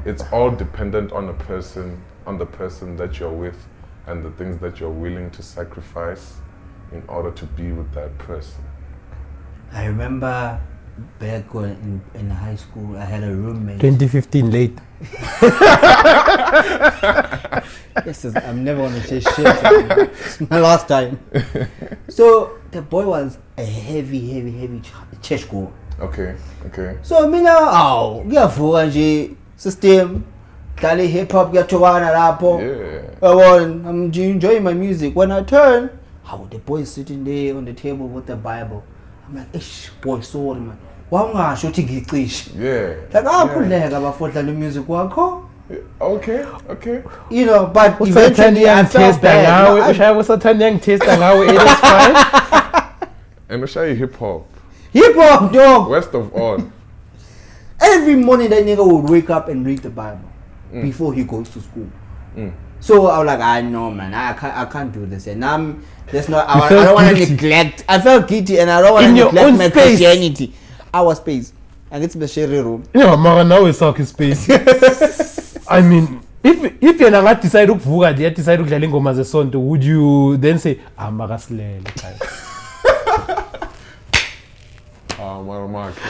It's all dependent on the person that you're with and the things that you're willing to sacrifice in order to be with that person. I remember back when in high school, I had a roommate. 2015 late. Yes, I'm never gonna say shit. It's my last time. So the boy was a heavy church goer. Okay. So mina ngiyavuka nje system dlala hip hop kuyathowana lapho. Yeah. I'm enjoying my music. When I turn, the boy is sitting there on the table with the Bible. I'm like, ish, boy, sorry man. Wangasho uthi ngicishe. Yeah. Like akhuleka bafodla le music wakho. Okay. You know, but eventually I felt bad. I was young taste ngawe. It is fine. And Oshai hip hop. Hip hop, dog. Worst of all. Every morning that nigga would wake up and read the Bible before he goes to school. So I was like, I know, man, I can't do this, and I don't want to neglect. I felt guilty, and I don't want to neglect my Christianity. Our space, and it's the sharing room. Yeah, Mara, now it's talking space. I mean, if you're not decide to vuga, they decide to play ngoma zesonto, would you then say, Maraslele?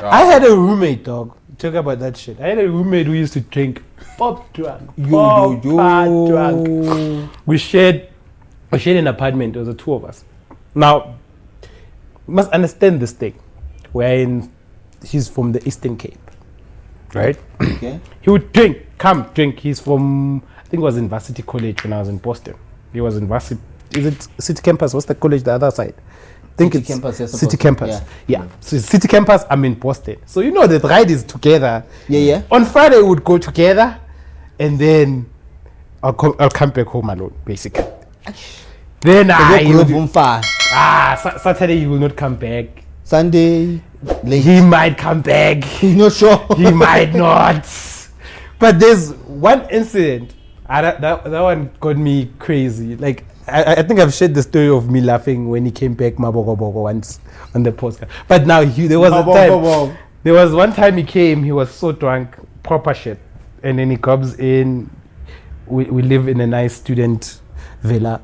I had a roommate, dog. Talk about that shit. I had a roommate who used to drink pop drunk. Drunk. We shared an apartment. There was the 2 of us. Now, you must understand this thing. he's from the Eastern Cape, right? Okay. He would drink. He's from, I think it was in Varsity College when I was in Boston. He was in Varsity, is it City Campus? What's the college the other side? I think City it's Campus, yes, City supposed to. Campus. Yeah. So it's City Campus, I'm in Boston. So you know the ride is together. Yeah. On Friday we would go together, and then I'll come back home alone, basically. Then Saturday he will not come back. Sunday, late. He might come back. He's not sure. He might not. But there's one incident that one got me crazy. Like I think I've shared the story of me laughing when he came back Mabogo once on the postcard. But now there was a time. There was one time he came. He was so drunk, proper shit, and then he comes in. We live in a nice student villa.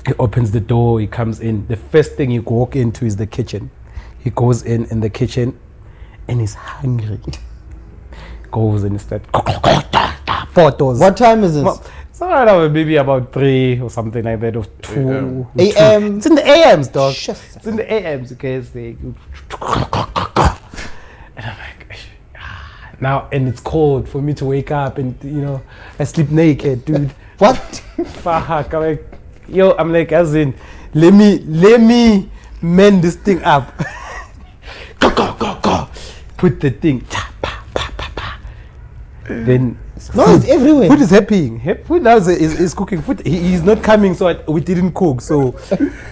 He opens the door, he comes in. The first thing you walk into is the kitchen. He goes in the kitchen and he's hungry. Goes and starts photos. What time is this? So I don't know, maybe about 3 or something like that, or 2 AM. It's in the AMs, dog. Shit. It's in the AMs, okay? And I'm like, now, and it's cold for me to wake up, and I sleep naked, dude. What? Fuck, I'm like, I'm like, as in, let me mend this thing up. Go. Put the thing. Then No, it's everywhere. food is happening. Food now is cooking. Food. He's not coming, so we didn't cook. So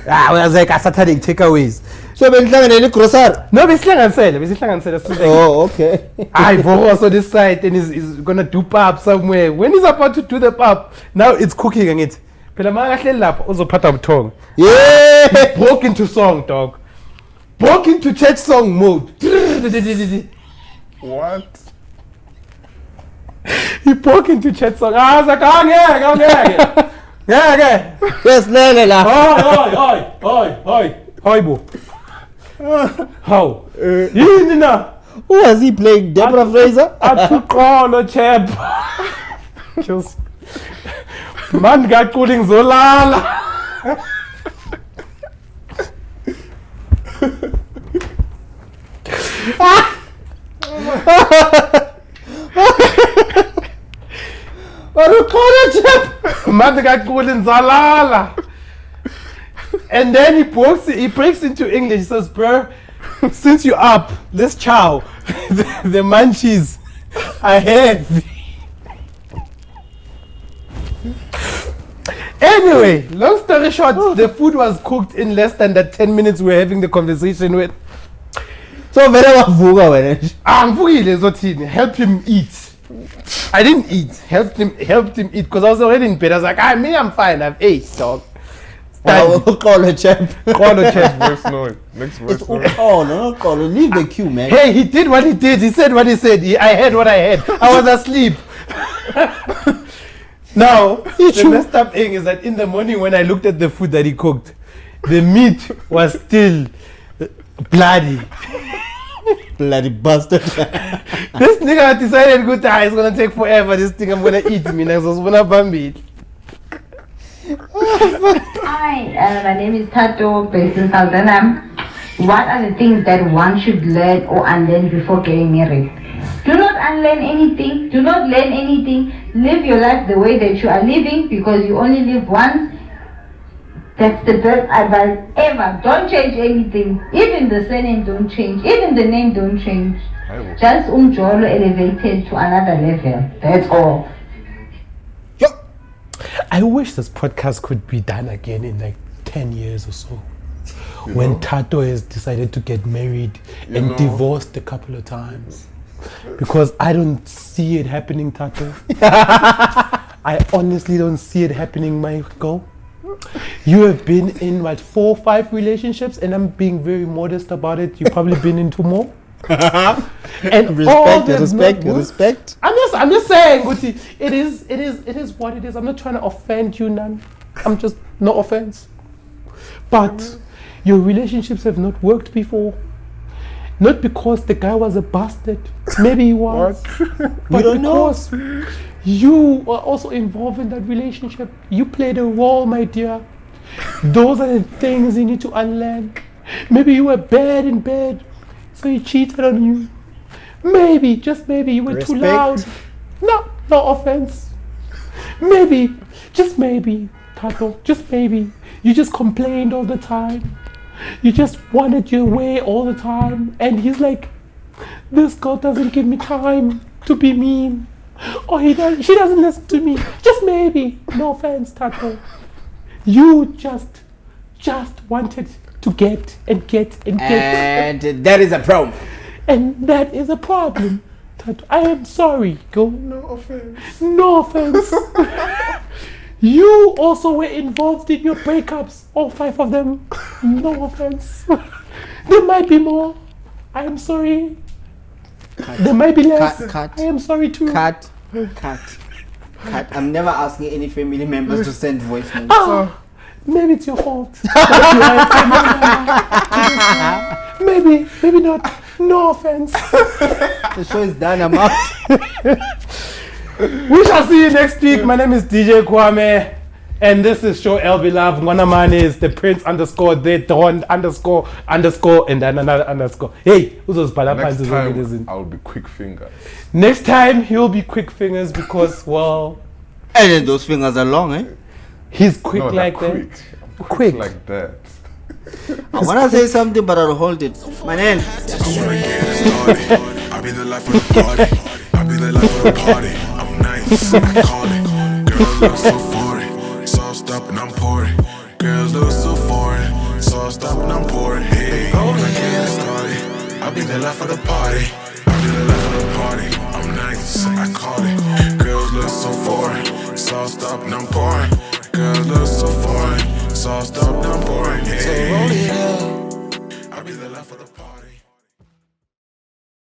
I was like, I started takeaways. So any grocery? No, we Oh, okay. I was on this side and he's gonna do pap somewhere. When he's about to do the pap, now it's cooking and it. Yeah. Broke into song, dog. Broke into church song mode. What? He broke into chat song. I was like, yeah. Yes, Hi, bo. How? Who was he playing? Deborah Fraser? I took call a champ. Just man got cooling Zolala. Man got cooling Zolala. And then he breaks into English. He says, bro, since you're up, let's chow. the munchies I have. Anyway, long story short, the food was cooked in less than the 10 minutes we were having the conversation with. So very well. Help him eat. I didn't eat. Helped him eat because I was already in bed. I was like, I'm fine. I've ate, dog. Call a champ. Voice note. Next voice It's note. call. Leave the queue, man. Hey, he did what he did. He said what he said. I heard what I heard. I was asleep. Now, the messed up thing is that in the morning when I looked at the food that he cooked, the meat was still bloody. Bloody bastard. This nigga decided good time. It's gonna take forever. This thing I'm gonna eat me next. I was gonna bump it. Hi, my name is Tato, based in Saldanham. What are the things that one should learn or unlearn before getting married? Do not unlearn anything. Do not learn anything. Live your life the way that you are living because you only live once. That's the best advice ever. Don't change anything. Even the surname don't change. Even the name don't change. Just umjolo elevated to another level. That's all. I wish this podcast could be done again in like 10 years or so. When Tato has decided to get married and divorced a couple of times. Because I don't see it happening, Tato. I honestly don't see it happening, Michael. You have been in 4 or 5 relationships and I'm being very modest about it. You've probably been in 2 more. And respect. I'm just saying, Guti, it is what it is. I'm not trying to offend you, none. I'm just no offense. But your relationships have not worked before. Not because the guy was a bastard. Maybe he was. But because you are also involved in that relationship. You played a role, my dear. Those are the things you need to unlearn. Maybe you were bad in bed, so he cheated on you. Maybe, just maybe, you were too loud. No offense. Maybe, just maybe, Tato, just maybe, you just complained all the time. You just wanted your way all the time. And he's like, this girl doesn't give me time to be mean. Or she doesn't listen to me. Just maybe. No offense, Tato. You just wanted to get. And that is a problem. And that is a problem, Tato. I am sorry, girl. No offense. You also were involved in your breakups, all 5 of them. No offense. There might be more. I am sorry. There might be less. Cut. I am sorry too. Cut. I'm never asking any family members to send voice notes. Maybe it's your fault. Maybe not. No offense. The show is done. I'm out. We shall see you next week. My name is DJ Kwame, and this is show LB Love. Ngwanamane is the Prince _ the Don _ and then another underscore. Hey, who's those Next time I'll be quick fingers. Next time he'll be quick fingers because, well, And then those fingers are long, eh? he's quick No, like they're that. quick like that. I wanna say something, but I'll hold it. My name. I wanna get it started. I'll be the life of the party. I'll be the life of the party. I'm nice, I call it. Girls look so foreign. Sauced up and I'm pouring. Girls look so foreign. Sauced up and I'm pouring. Hey, I wanna get it started. I'll be the life of the party. I'll be the life of the party. I'm nice, I call it. Girls look so foreign. Sauced up and I'm pouring. Girls look so foreign. Sauced up and I'm pouring. Hey.